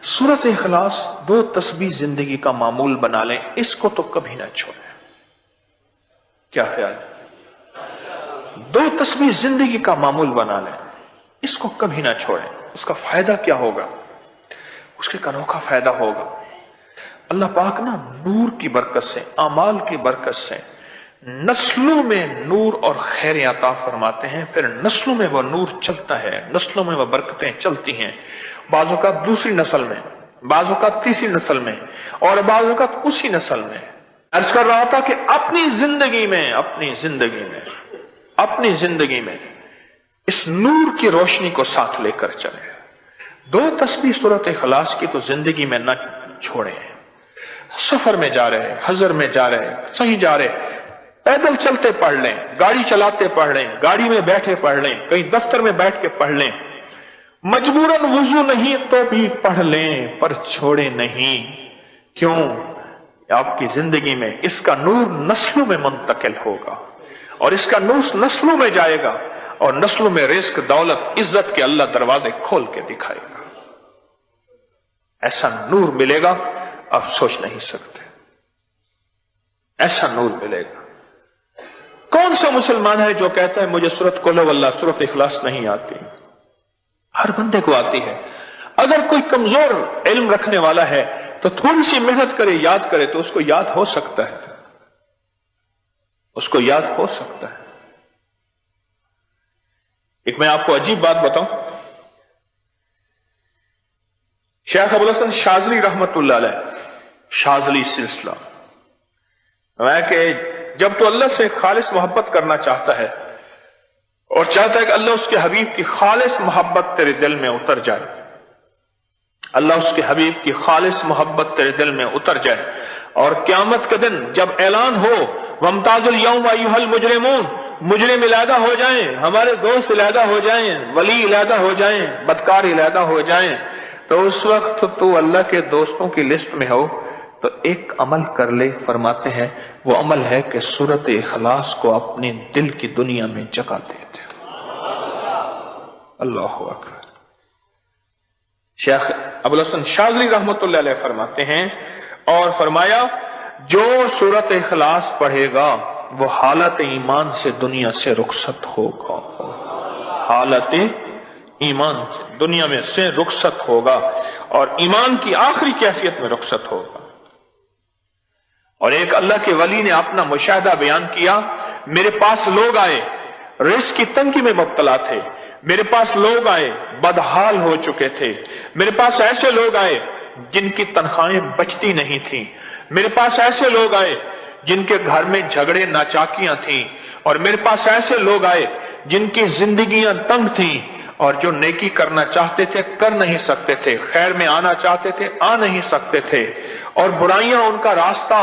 सूरत इखलास 2 तस्बीह जिंदगी का मामूल बना लें, इसको तो कभी ना छोड़ें। क्या ख्याल? 2 तस्बीह जिंदगी का मामूल बना लें, इसको कभी ना छोड़ें। उसका फायदा क्या होगा? उसके एक अनोखा फायदा होगा। अल्लाह पाक ना नूर की बरकत से, अमाल की बरकत से नस्लों में नूर और खैर अता फरमाते हैं। फिर नस्लों में वह नूर चलता है, नस्लों में वह बरकतें चलती हैं। बाज़ों का दूसरी नस्ल में, बाज़ों का तीसरी नस्ल में, और बाज़ों का उसी नस्ल में। अर्ज कर रहा था कि अपनी जिंदगी में इस नूर की रोशनी को साथ लेकर चले। 2 तस्बीह सूरत इखलास की तो जिंदगी में न छोड़ें। सफर में जा रहे, हजर में जा रहे, सही जा रहे, पैदल चलते पढ़ लें, गाड़ी चलाते पढ़ लें, गाड़ी में बैठे पढ़ लें, कहीं दफ्तर में बैठ के पढ़ लें, मजबूरन वुजू नहीं तो भी पढ़ लें, पर छोड़े नहीं। क्यों? आपकी जिंदगी में इसका नूर नस्लों में मुंतकिल होगा, और इसका नूर नस्लों में जाएगा, और नस्लों में रिज़्क, दौलत, इज्जत के अल्लाह दरवाजे खोल के दिखाएगा। ऐसा नूर मिलेगा आप सोच नहीं सकते। ऐसा नूर मिलेगा। कौन सा मुसलमान है जो कहता है मुझे सूरत कुल हुवल्लाह, सूरत इखलास नहीं आती? हर बंदे को आती है। अगर कोई कमजोर इल्म रखने वाला है तो थोड़ी सी मेहनत करे, याद करे, तो उसको याद हो सकता है, उसको याद हो सकता है। एक मैं आपको अजीब बात बताऊं, शेख अबुल हसन शाज़ली रहमतुल्लाह अलैह, शाज़ली सिलसिला, मैं कि जब तो अल्लाह से खालिस मोहब्बत करना चाहता है और चाहता है कि अल्लाह उसके हबीब की खालिस मोहब्बत तेरे दिल में उतर जाए, अल्लाह उसके हबीब की खालिस मोहब्बत तेरे दिल में उतर जाए, और क़यामत के दिन जब ऐलान हो वमताजुल यौम अय्युहल मुजरिमून, मुजरिम इलादा हो जाएं, हमारे दोस्त इलादा हो जाएं, वली इलादा हो जाएं, बदकार इलादा हो जाएं, तो उस वक्त तू अल्लाह के दोस्तों की लिस्ट में हो तो एक अमल कर ले। फरमाते हैं वो अमल है कि सूरत इखलास को अपने दिल की दुनिया में जगह दे दे। अल्लाह अकबर। शेख अबुल हसन शाज़ली रहमतुल्लाह अलैह फरमाते हैं, और फरमाया जो सूरत इखलास पढ़ेगा वो हालत ईमान से दुनिया से रुखसत होगा, हालत ईमान से दुनिया में से रुखसत होगा, और ईमान की आखिरी कैफियत में रुखसत होगा। और एक अल्लाह के वली ने अपना मुशाहदा बयान किया, मेरे पास लोग आए रिज़्क की तंगी में मुब्तला थे, मेरे पास लोग आए बदहाल हो चुके थे, मेरे पास ऐसे लोग आए जिनकी तनख्वाहें बचती नहीं थी, मेरे पास ऐसे लोग आए जिनके घर में झगड़े नाचाकियां थीं, और मेरे पास ऐसे लोग आए जिनकी जिंदगियां तंग थीं, और जो नेकी करना चाहते थे कर नहीं सकते थे, खैर में आना चाहते थे आ नहीं सकते थे, और बुराइयां उनका रास्ता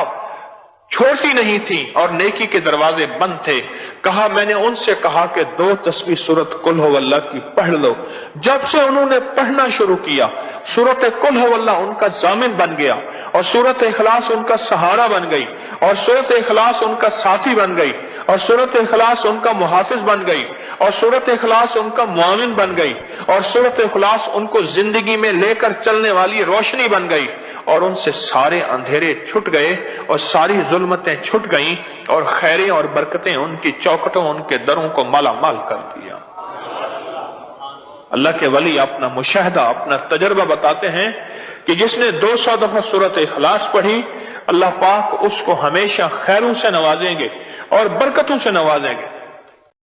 छोटी नहीं थी, और नेकी के दरवाजे बंद थे। कहा, मैंने उनसे कहा कि 2 तस्बीह सूरत कुल हुवल्लाह की पढ़ लो। जब से उन्होंने पढ़ना शुरू किया, सूरत कुल हुवल्लाह उनका जामिन बन गया, और सूरत इखलास उनका सहारा बन गई, और सूरत इखलास उनका साथी बन गई, और सूरत इखलास उनका मुहाफिज बन गई, और सूरत इखलास उनका मुआविन बन गई, और सूरत इखलास उनको जिंदगी में लेकर चलने वाली रोशनी बन गई, और उनसे सारे अंधेरे छुट गए और सारी जुल्मतें छुट गईं, और खैरें और बरकतें उनकी चौखटों, उनके दरों को मालामाल कर दिया। अल्लाह के वली अपना मुशाहदा, अपना तजर्बा बताते हैं कि जिसने 200 दफा सूरत इखलास पढ़ी, अल्लाह पाक उसको हमेशा खैरों से नवाजेंगे और बरकतों से नवाजेंगे।